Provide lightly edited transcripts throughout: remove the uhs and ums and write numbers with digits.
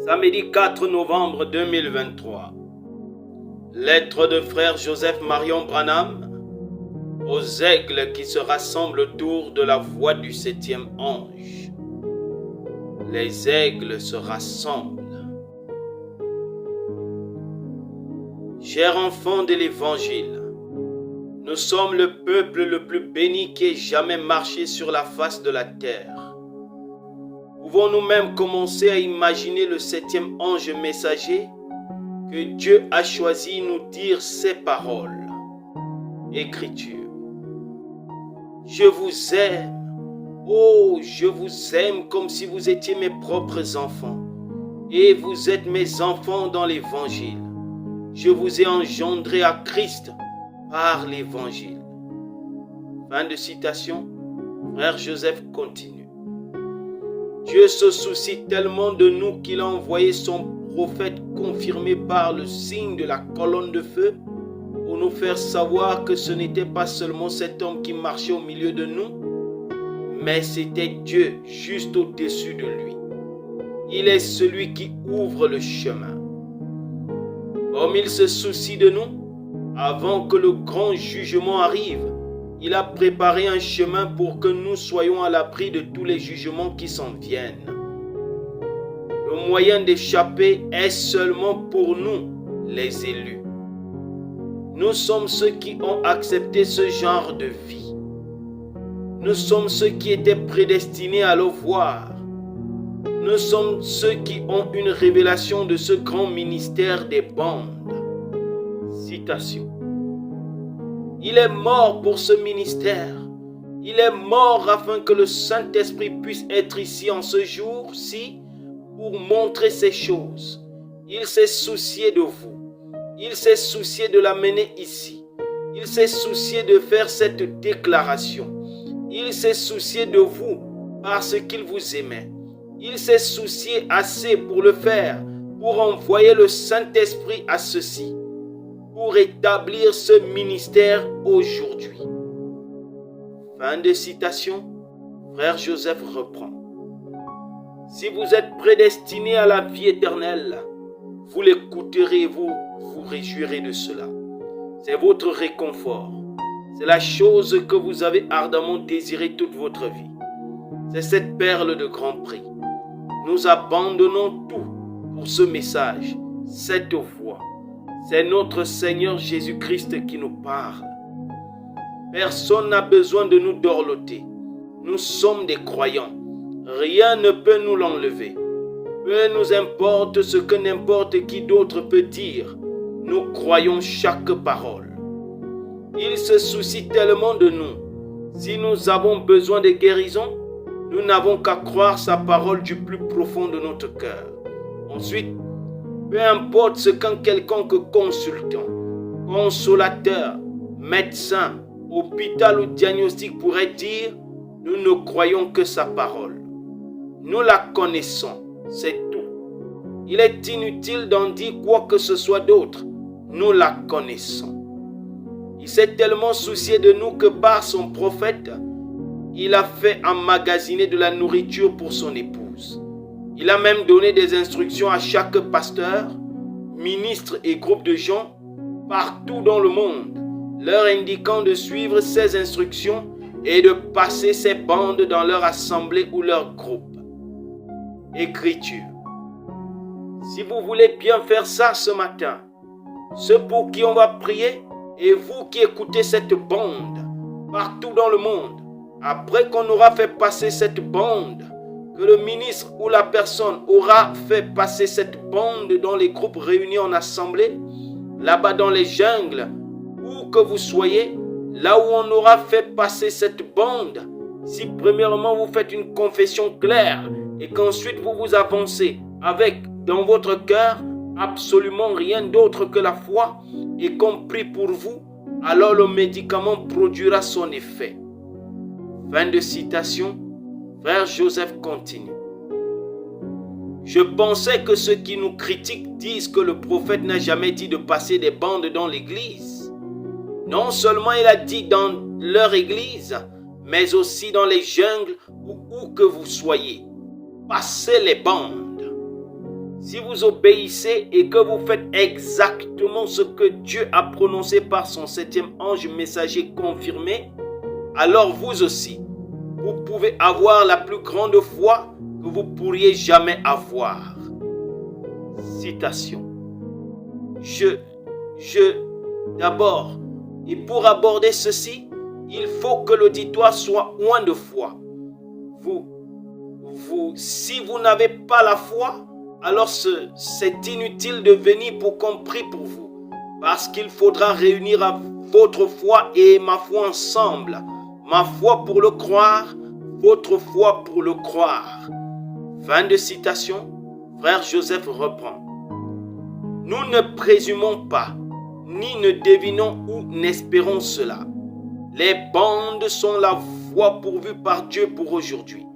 Samedi 4 novembre 2023. Lettre de frère Joseph Marion Branham aux aigles qui se rassemblent autour de la voix du 7e ange. Les aigles se rassemblent. Chers enfants de l'Évangile, nous sommes le peuple le plus béni qui ait jamais marché sur la face de la terre. Pouvons-nous même commencer à imaginer le 7e ange messager que Dieu a choisi nous dire ces paroles. Écriture. Je vous aime. Oh, je vous aime comme si vous étiez mes propres enfants. Et vous êtes mes enfants dans l'Évangile. Je vous ai engendré à Christ par l'Évangile. Fin de citation. Frère Joseph continue. Dieu se soucie tellement de nous qu'il a envoyé son prophète confirmé par le signe de la colonne de feu pour nous faire savoir que ce n'était pas seulement cet homme qui marchait au milieu de nous, mais c'était Dieu juste au-dessus de lui. Il est celui qui ouvre le chemin. Comme il se soucie de nous, avant que le grand jugement arrive, il a préparé un chemin pour que nous soyons à l'abri de tous les jugements qui s'en viennent. Le moyen d'échapper est seulement pour nous, les élus. Nous sommes ceux qui ont accepté ce genre de vie. Nous sommes ceux qui étaient prédestinés à le voir. Nous sommes ceux qui ont une révélation de ce grand ministère des bandes. Citation. Il est mort pour ce ministère. Il est mort afin que le Saint-Esprit puisse être ici en ce jour-ci pour montrer ces choses. Il s'est soucié de vous. Il s'est soucié de l'amener ici. Il s'est soucié de faire cette déclaration. Il s'est soucié de vous parce qu'il vous aimait. Il s'est soucié assez pour le faire, pour envoyer le Saint-Esprit à ceci, pour établir ce ministère aujourd'hui. Fin de citation. Frère Joseph reprend. Si vous êtes prédestiné à la vie éternelle, vous l'écouterez et vous vous réjouirez de cela. C'est votre réconfort. C'est la chose que vous avez ardemment désirée toute votre vie. C'est cette perle de grand prix. Nous abandonnons tout pour ce message, cette voix. C'est notre Seigneur Jésus-Christ qui nous parle. Personne n'a besoin de nous dorloter. Nous sommes des croyants. Rien ne peut nous l'enlever. Peu nous importe ce que n'importe qui d'autre peut dire. Nous croyons chaque parole. Il se soucie tellement de nous. Si nous avons besoin de guérison, nous n'avons qu'à croire sa parole du plus profond de notre cœur. Ensuite, peu importe ce qu'un quelconque consultant, consolateur, médecin, hôpital ou diagnostic pourrait dire, nous ne croyons que sa parole. Nous la connaissons, c'est tout. Il est inutile d'en dire quoi que ce soit d'autre. Nous la connaissons. Il s'est tellement soucié de nous que par son prophète, il a fait emmagasiner de la nourriture pour son épouse. Il a même donné des instructions à chaque pasteur, ministre et groupe de gens partout dans le monde, leur indiquant de suivre ces instructions et de passer ces bandes dans leur assemblée ou leur groupe. Écriture. Si vous voulez bien faire ça ce matin, ceux pour qui on va prier et vous qui écoutez cette bande partout dans le monde, après qu'on aura fait passer cette bande, que le ministre ou la personne aura fait passer cette bande dans les groupes réunis en assemblée, là-bas dans les jungles, où que vous soyez, là où on aura fait passer cette bande, si premièrement vous faites une confession claire et qu'ensuite vous vous avancez avec dans votre cœur absolument rien d'autre que la foi et qu'on prie pour vous, alors le médicament produira son effet. Fin de citation. Frère Joseph continue. Je pensais que ceux qui nous critiquent disent que le prophète n'a jamais dit de passer des bandes dans l'église. Non seulement il a dit dans leur église, mais aussi dans les jungles ou où que vous soyez. Passez les bandes. si vous obéissez et que vous faites exactement ce que Dieu a prononcé par son 7e ange messager confirmé, alors vous aussi, vous pouvez avoir la plus grande foi que vous pourriez jamais avoir. Citation. D'abord, et pour aborder ceci, il faut que l'auditoire soit loin de foi. Si vous n'avez pas la foi, alors c'est inutile de venir pour qu'on prie pour vous. Parce qu'il faudra réunir votre foi et ma foi ensemble. Ma foi pour le croire, votre foi pour le croire. Fin de citation. Frère Joseph reprend. Nous ne présumons pas, ni ne devinons ou n'espérons cela. Les bandes sont la voie pourvue par Dieu pour aujourd'hui.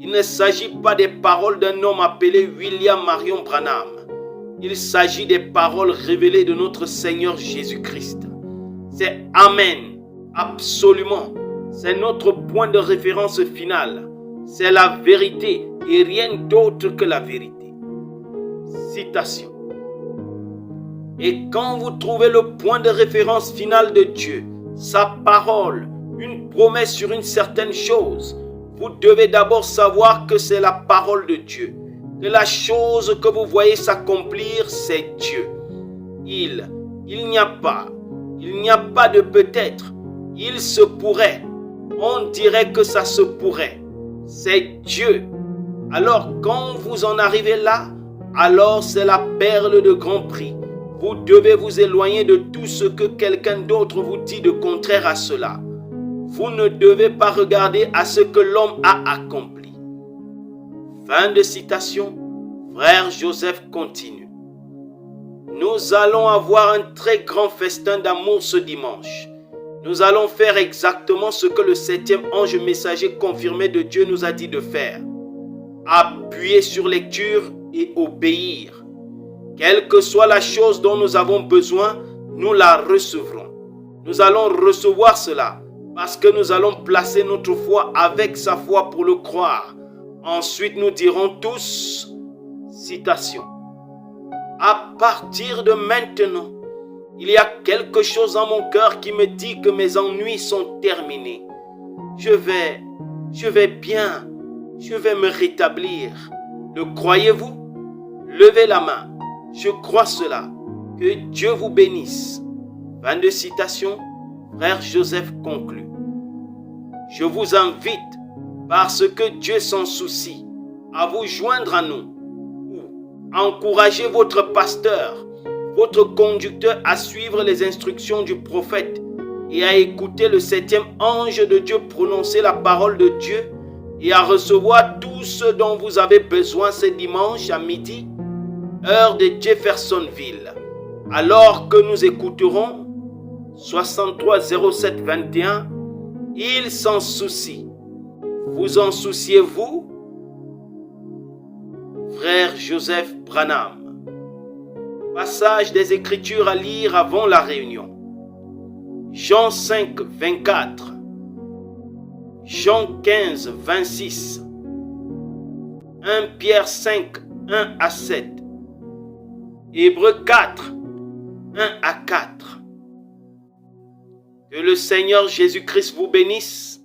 Il ne s'agit pas des paroles d'un homme appelé William Marion Branham. Il s'agit des paroles révélées de notre Seigneur Jésus-Christ. C'est Amen, absolument. C'est notre point de référence final. C'est la vérité et rien d'autre que la vérité. Citation. Et quand vous trouvez le point de référence final de Dieu, sa parole, une promesse sur une certaine chose, vous devez d'abord savoir que c'est la parole de Dieu. Que la chose que vous voyez s'accomplir, c'est Dieu. Il n'y a pas de peut-être. Il se pourrait. On dirait que ça se pourrait. C'est Dieu. Alors quand vous en arrivez là, alors c'est la perle de grand prix. Vous devez vous éloigner de tout ce que quelqu'un d'autre vous dit de contraire à cela. Vous ne devez pas regarder à ce que l'homme a accompli. Fin de citation. Frère Joseph continue. Nous allons avoir un très grand festin d'amour ce dimanche. Nous allons faire exactement ce que le 7e ange messager confirmé de Dieu nous a dit de faire. Appuyer sur lecture et obéir. Quelle que soit la chose dont nous avons besoin, nous la recevrons. Nous allons recevoir cela parce que nous allons placer notre foi avec sa foi pour le croire. Ensuite, nous dirons tous, citation, à partir de maintenant, il y a quelque chose dans mon cœur qui me dit que mes ennuis sont terminés. Je vais bien, je vais me rétablir. Le croyez-vous? Levez la main. Je crois cela. Que Dieu vous bénisse. Fin de citation. Frère Joseph conclut. Je vous invite, parce que Dieu s'en soucie, à vous joindre à nous ou encourager votre pasteur, votre conducteur à suivre les instructions du prophète et à écouter le 7e ange de Dieu prononcer la parole de Dieu et à recevoir tout ce dont vous avez besoin ce dimanche à midi, heure de Jeffersonville, alors que nous écouterons 63 07 21, il s'en soucie. Vous en souciez-vous? Frère Joseph Branham. Passage des Écritures à lire avant la réunion. Jean 5, 24. Jean 15, 26. 1 Pierre 5, 1 à 7. Hébreux 4, 1 à 4. Que le Seigneur Jésus-Christ vous bénisse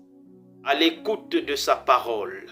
à l'écoute de sa parole.